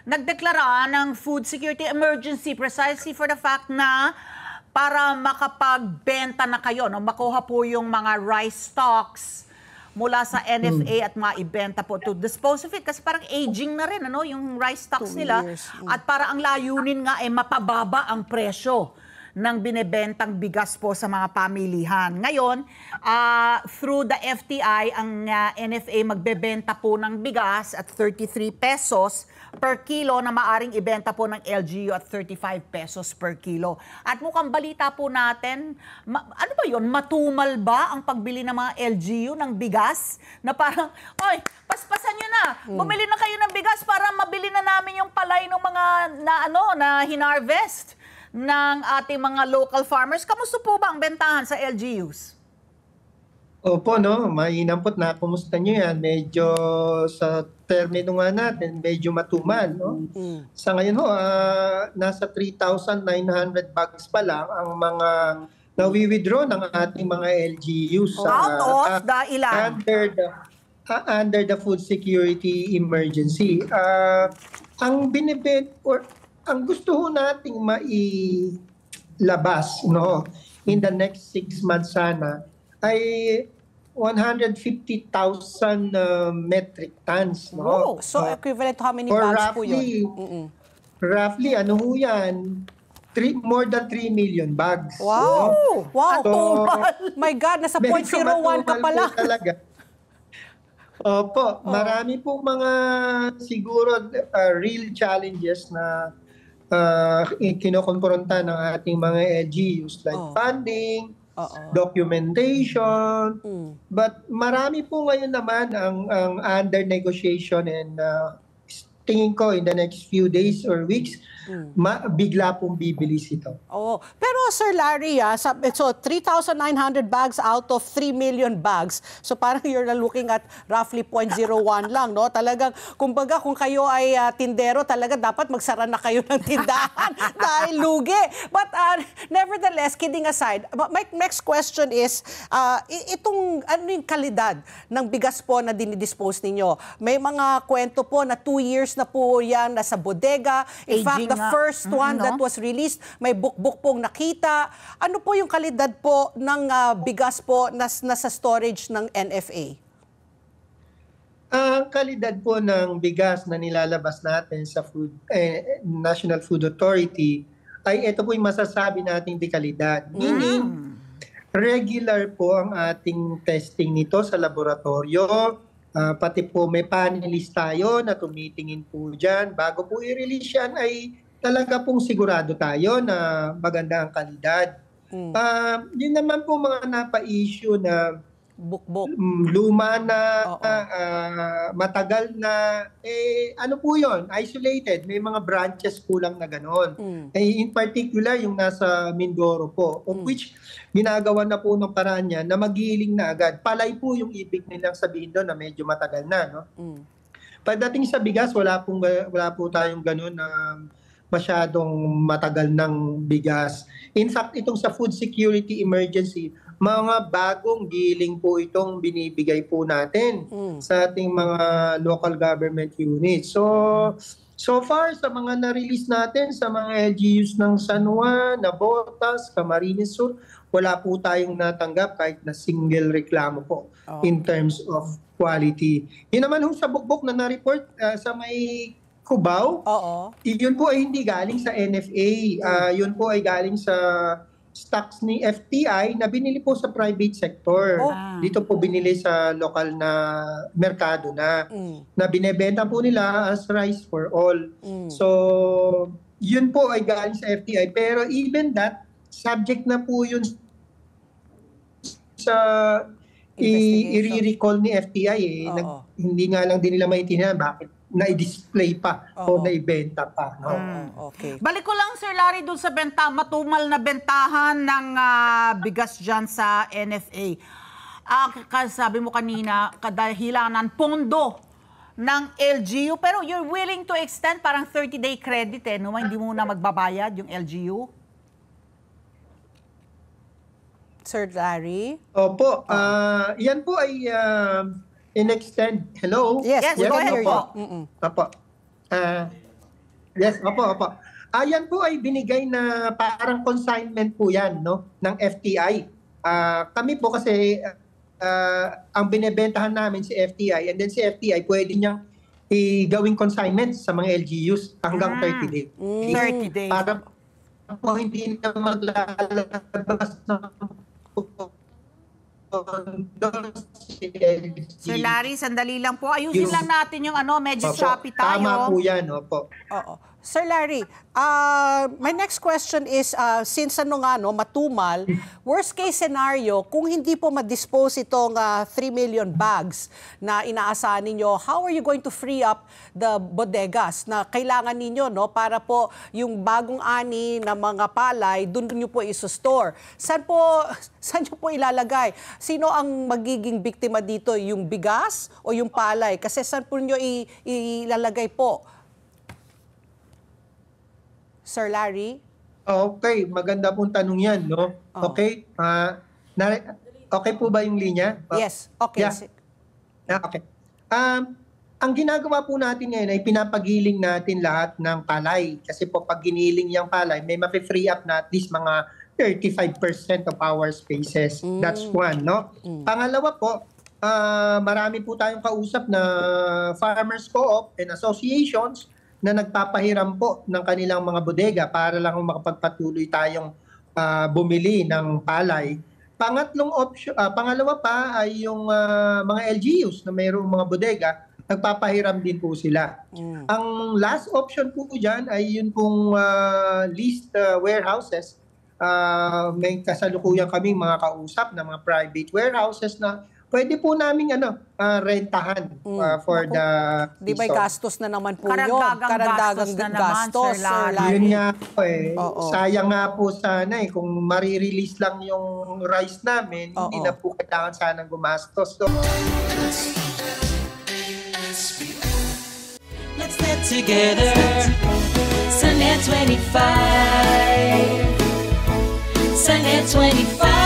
nagdeklara ng food security emergency precisely for the fact na para makapagbenta na kayo, no? Makuha po yung mga rice stocks mula sa NFA at maibenta po to dispose of it. Kasi parang aging na rin, ano, yung rice stocks nila. At para ang layunin nga ay mapababa ang presyo ng binebentang bigas po sa mga pamilihan. Ngayon, through the FTI, ang NFA magbebenta po ng bigas at 33 pesos per kilo na maaring ibenta po ng LGU at 35 pesos per kilo. At mukhang balita po natin, ano ba yun? Matumal ba ang pagbili ng mga LGU ng bigas? Na parang, oy, paspasan nyo na. Bumili na kayo ng bigas para mabili na namin yung palay ng mga na hinarvest ng ating mga local farmers. Kamusta po ba ang bentahan sa LGUs? Opo, no, mainampot na. Kumusta nyo yan? Medyo sa termino nga natin, medyo matumal. No? Sa ngayon ho, nasa 3,900 bags pa lang ang mga nawi-withdraw ng ating mga LGUs. Out of the ilan? Under the food security emergency. Ang ang gusto ho nating mailabas, no, in the next 6 months sana ay 150,000 metric tons. No? Oh, so equivalent to how many bags po yun? Roughly, ano ho yan? More than 3 million bags. Wow! No? Wow! So, my God, nasa 0.01 ka pala. Talaga. Opo, marami pong mga siguro real challenges na kinokonfronta ng ating mga LGUs like funding, documentation, but marami po ngayon naman ang under negotiation and tingin ko in the next few days or weeks, bigla pong bibilis ito. Oh, pero Sir Larry, so 3,900 bags out of 3 million bags. So parang you're looking at roughly 0.01 lang, no? Talagang, kumbaga, kung kayo ay tindero, talaga dapat magsara na kayo ng tindahan dahil lugi. But nevertheless, kidding aside, my next question is, ano yung kalidad ng bigas po na dinidispose ninyo? May mga kwento po na 2 years na po yan nasa bodega. In fact, the first one that was released, may bukbuk pong nakita. Ano po yung kalidad po ng bigas po nasa storage ng NFA? Ang kalidad po ng bigas na nilalabas natin sa National Food Authority ay ito po yung masasabi nating dekalidad. Meaning, regular po ang ating testing nito sa laboratorio. Pati po may panelist tayo na tumitingin po dyan. Bago po i-release yan ay talaga pong sigurado tayo na maganda ang kalidad. Yun naman po mga napa-issue na luma na, matagal na, ano po yun? Isolated. May mga branches kulang na gano'n. In particular, yung nasa Mindoro po, of which ginagawa na po ng paraan niya na magiling na agad. Palay po yung ibig nilang sabihin doon na medyo matagal na. No? Pagdating sa bigas, wala po tayong gano'n na masyadong matagal ng bigas. In fact, itong sa food security emergency, mga bagong giling po itong binibigay po natin sa ating mga local government units. So far, sa mga na-release natin, sa mga LGUs ng San Juan, Navotas, Camarines Sur, wala po tayong natanggap kahit na single reklamo po in terms of quality. Yun naman sa bukbok na na-report sa may Cubao, yun po ay hindi galing sa NFA. Yun po ay galing sa stocks ni FTI na binili po sa private sector. Dito po binili sa local na merkado na binebenta po nila as rice for all. So, yun po ay galing sa FTI. Pero even that, subject na po yun sa i-recall ni FTI. Hindi nga lang din nila maintindihan bakit na-display pa o na-ibenta pa. No? Okay. Balik ko lang, Sir Larry, dun sa matumal na bentahan ng bigas dyan sa NFA. Sabi mo kanina, kadahilanan pondo ng LGU, pero you're willing to extend parang 30-day credit no? Hindi mo na magbabayad yung LGU? Sir Larry? Opo. Yan po ay in-extend. Hello? Yes, go ahead po. Opo. Yes, opo. Yan po ay binigay na parang consignment po yan, no, ng FTI. Kami po kasi ang binebentahan namin si FTI, and then si FTI pwede niyang gawing consignment sa mga LGUs hanggang 30 days. 30 days. Para po hindi na maglalabas ng Sir Larry, sandali lang po. Ayusin lang natin yung medyo choppy tayo. Tama po yan, opo. Oo. Sir Larry, my next question is, since matumal, worst case scenario, kung hindi po ma-dispose itong 3 million bags na inaasahan ninyo, how are you going to free up the bodegas na kailangan ninyo, no, para po yung bagong ani na mga palay, doon nyo po iso-store? Saan nyo po ilalagay? Sino ang magiging biktima dito? Yung bigas o yung palay? Kasi saan po nyo ilalagay po? Sir Larry? Okay, maganda pong tanong yan, no? Okay, okay po ba yung linya? Yes, okay. Yeah. Okay. Ang ginagawa po natin ngayon ay pinapagiling natin lahat ng palay. Kasi po pag giniling yung palay, may mapi-free up na at least mga 35% of our spaces. That's one, no? Pangalawa po, marami po tayong kausap na farmers co-op and associations na nagpapahiram po ng kanilang mga bodega para lang makapagpatuloy tayong bumili ng palay. Pangalawa pa ay yung mga LGUs na mayroong mga bodega, nagpapahiram din po sila. Ang last option po dyan ay yun pong leased warehouses. May kasalukuyan kaming mga kausap na mga private warehouses na pwede po namin rentahan for the di ba gastos na naman po yun? Karagdagang gastos, Sir Larry. Yun nga po sayang nga po sana kung marirelease lang yung rice namin, hindi na po kailangan sanang gumastos. So, let's get together, Sunnet 25, Sunnet 25.